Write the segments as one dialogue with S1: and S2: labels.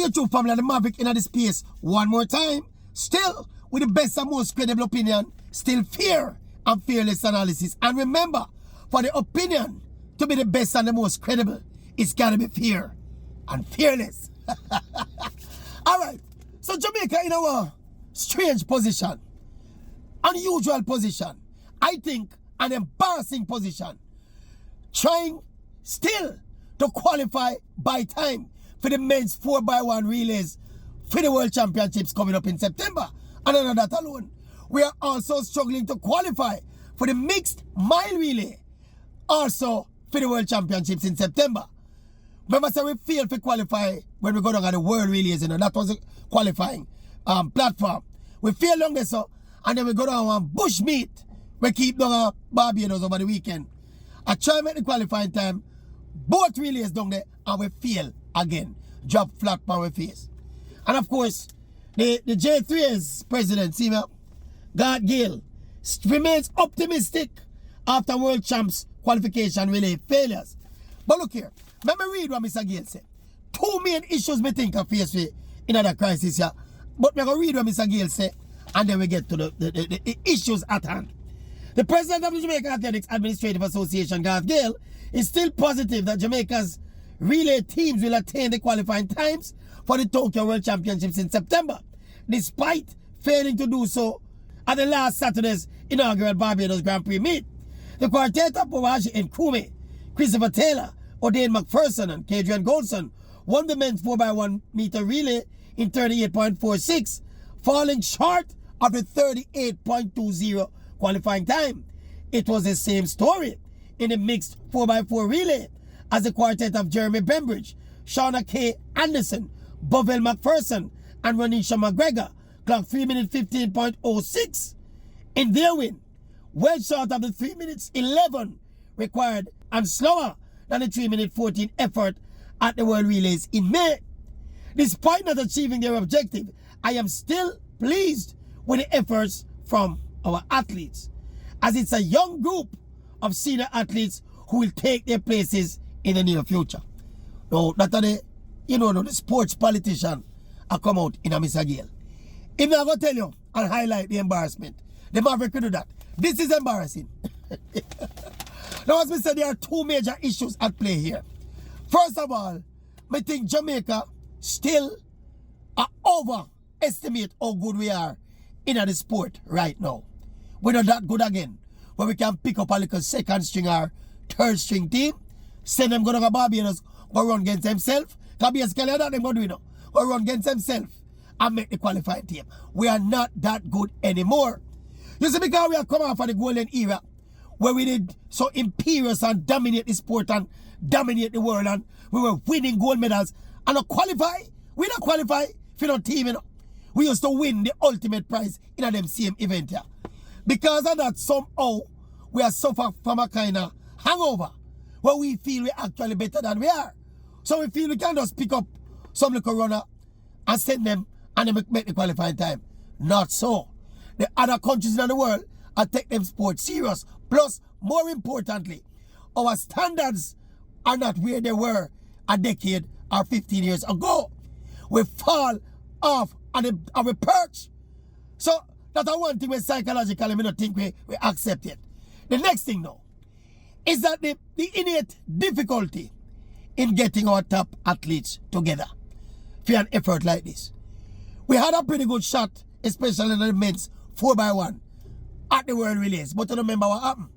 S1: you two family and the Maverick in the space one more time. Still, with the best and most credible opinion, still fair and fearless analysis. And remember, for the opinion to be the best and the most credible, it's got to be fair and fearless. Alright, so Jamaica in our strange position, unusual position, I think an embarrassing position, trying still to qualify by time for the men's 4x1 relays for the World Championships coming up in September. And not that alone, we are also struggling to qualify for the mixed mile relay, also for the World Championships in September. Remember, so we failed to qualify when we go down at the World Relays, you know, that was a qualifying platform. We failed on this, and then we go down on bush meat. We keep down Barbados over the weekend. I try to make the qualifying time, both relays down there, and we fail again. Drop flat on our face. And of course, the J3's president, God Gale, remains optimistic after World Champs qualification relay failures. But look here, let me read what Mr. Gale said. Two main issues me think are faced with in that crisis here. But we're going to read what Mr. Gale said, and then we get to the issues at hand. The president of the Jamaica Athletics Administrative Association, Garth Gale, is still positive that Jamaica's relay teams will attain the qualifying times for the Tokyo World Championships in September, despite failing to do so at the last Saturday's inaugural Barbados Grand Prix meet. The quartet of Powashi and Kume, Christopher Taylor, O'Dane McPherson, and Kadrian Goldson won the men's 4x1 meter relay in 38.46, falling short of the 38.20 qualifying time. It was the same story in the mixed 4x4 relay as the quartet of Jeremy Bembridge, Shauna K. Anderson, Bovell McPherson, and Ronisha McGregor clocked 3 minutes 15.06 in their win, well short of the 3 minutes 11 required and slower than the 3 minute 14 effort at the World Relays in May. Despite not achieving their objective, I am still pleased with the efforts from our athletes, as it's a young group of senior athletes who will take their places in the near future. Now, that are the sports politician are come out in a Mr. Gale. If I'm going to tell you and highlight the embarrassment, the Maverick will do that. This is embarrassing. Now, as we said, there are two major issues at play here. First of all, I think Jamaica still overestimate how good we are in the sport right now. We're not that good again, but we can pick up a little second string or third string team, send them go to Barbados, go run against themselves. Because basically that them going to do, you know, go run against themselves and make the qualifying team. We are not that good anymore. You see, because we are coming off of the golden era where we did so imperious and dominate the sport and dominate the world, and we were winning gold medals and not qualify. We don't qualify for no team, you know. We used to win the ultimate prize in them same event here. Because of that, somehow we are suffer from a kind of hangover where we feel we're actually better than we are. So we feel we can just pick up some little runner and send them and then make the qualifying time. Not so. The other countries in the world are taking them sport serious. Plus, more importantly, our standards are not where they were a decade or 15 years ago. We fall off on our perch. So that's one thing we psychologically we don't think we accept it. The next thing now is that the innate difficulty in getting our top athletes together for an effort like this. We had a pretty good shot, especially in the men's 4x1 at the World Relays. But you remember what happened?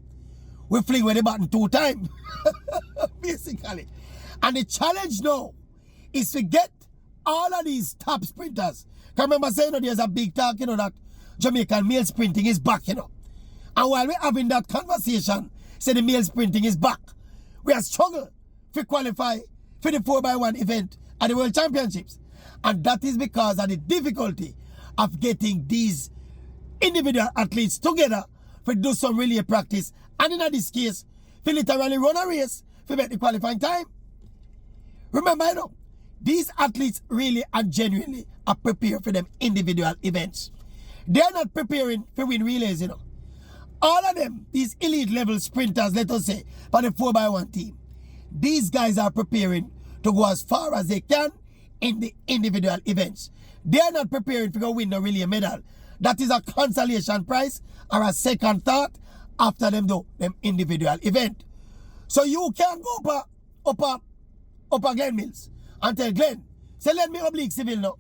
S1: We fling with the button 2 times, basically. And the challenge now is to get all of these top sprinters. Because remember saying that there's a big talk, you know, that Jamaican male sprinting is back, you know. And while we're having that conversation, say the male sprinting is back, we are struggling to qualify for the 4x1 event at the World Championships. And that is because of the difficulty of getting these individual athletes together to do some relay practice. And in this case, to literally run a race to make the qualifying time. Remember, you know, these athletes really and genuinely are prepared for them individual events. They're not preparing to win relays, you know. All of them, these elite level sprinters, let us say, for the 4x1 team, these guys are preparing to go as far as they can in the individual events. They are not preparing to go win the relay medal. That is a consolation prize or a second thought after them do them individual event. So you can go up a Glen Mills and tell Glen, say let me oblique civil now.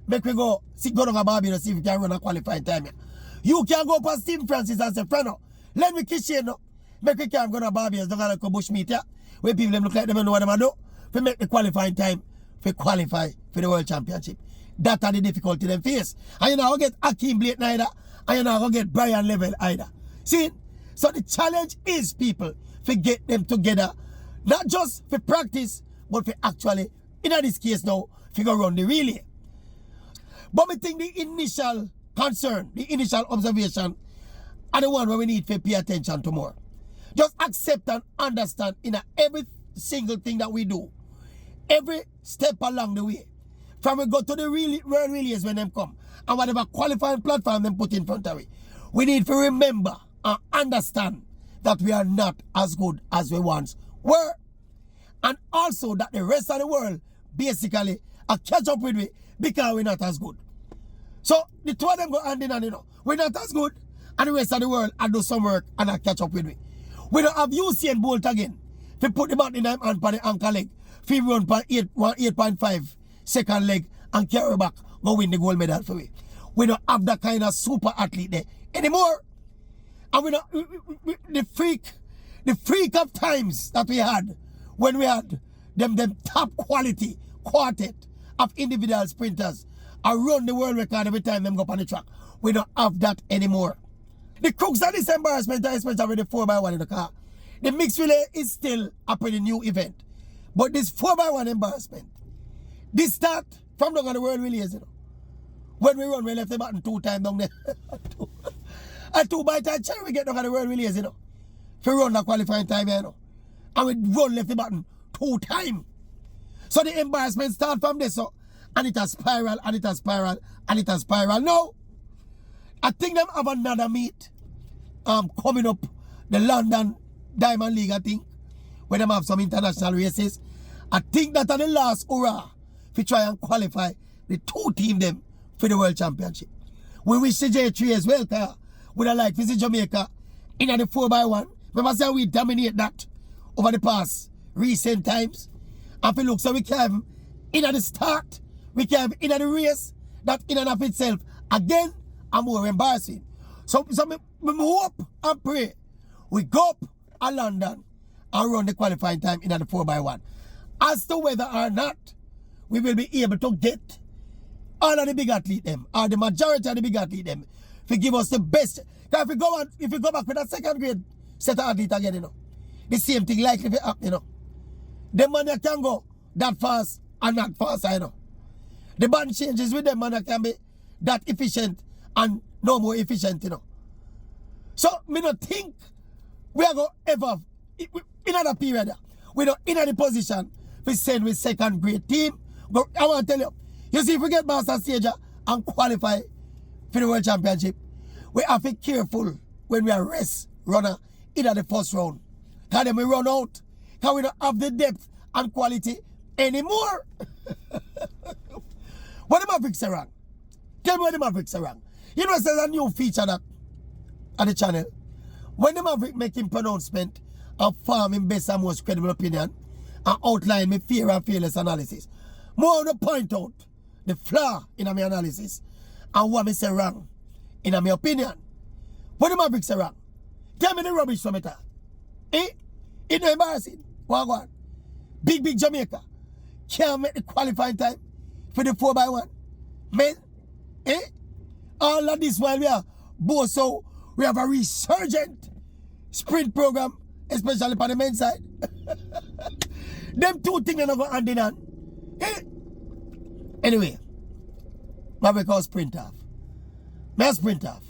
S1: Make we go down a Barbados see if we can run a qualifying time here. You can go past Stephen Francis and say, Frano, let me kiss you now. Make we can go to Barbados, don't go to bush meet here. Where people them look like them and know what they do. We make the qualifying time to qualify for the World Championship. That are the difficulty them face. And you know, get Akeem Blake either. And you know, get Brian Level either. See? So the challenge is people to get them together. Not just for practice, but for actually, in this case now, figure run the relay. But I think the initial concern, the initial observation, are the one where we need to pay attention to more. Just accept and understand in every single thing that we do. Every step along the way. From we go to the world relays when them come. And whatever qualifying platform them put in front of it. We need to remember and understand that we are not as good as we once were. And also that the rest of the world basically are catch up with we because we're not as good. So the two of them go hand in hand, you know. We're not as good and the rest of the world are do some work and are catch up with we. We don't have Usain Bolt again. If we put the button in hand for the anchor leg, if we run for 8.5 second leg and carry back, go win the gold medal for we. We don't have that kind of super athlete there anymore. And we don't, the freak of times that we had when we had them top quality quartet of individual sprinters and run the world record every time them go up on the track. We don't have that anymore. The crux of this embarrassment, especially with the 4x1 in the car, the mixed relay is still a pretty new event. But this 4x1 embarrassment, this start from down on the world relays, you know. When we run, we left the button 2 times down there. And 2 by time we get down on the world relays, you know. If we run the qualifying time, you know. And we run left the button 2 times. So the embarrassment start from this, so, and it has spiral, and it has spiral, and it has spiral. Now, I think them have another meet coming up, the London Diamond League, I think, where them have some international races. I think that are the last hurrah to try and qualify the 2 team them for the World Championship. We wish the J3 as well, because we would like to see Jamaica in the 4x1. Remember say we dominate that over the past recent times. And if you look, so we can in the start, we can in the race, that in and of itself, again, and more embarrassing. So we hope and pray we go up to London and run the qualifying time in the 4x1. As to whether or not we will be able to get all of the big athlete them, or the majority of the big athlete them, to give us the best. Because if we go back with that second grade set of athlete again, you know, the same thing likely to happen, you know. The man that can go that fast and not fast, you know. The band changes with them man that can be that efficient and no more efficient, you know. So, me not think we are going to ever, in another period, we don't in any position, we send with second grade team. But I want to tell you, you see, if we get master stage and qualify for the World Championship, we have to be careful when we are rest runner in the first round. Because then we run out. Because we don't have the depth and quality anymore. What the Mavericks are wrong? Tell me what the Mavericks are wrong. You know, there's a new feature that on the channel. When the Maverick making pronouncement and form in best and most credible opinion and outline my fair and fearless analysis, more to point out the flaw in my analysis and what me say wrong in my opinion. What the Mavericks say wrong? Tell me the rubbish from it all. Eh? It's not embarrassing. What on? Big Jamaica can't make the qualifying time for the 4x1. Men, eh? All of this while we are both so we have a resurgent sprint program, especially for the men's side. Them 2 things are not going hand in hand. Eh? Anyway, Maverick has sprint off. Me a sprint off.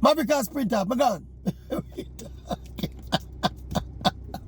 S1: Maverick has sprint off. Me gone.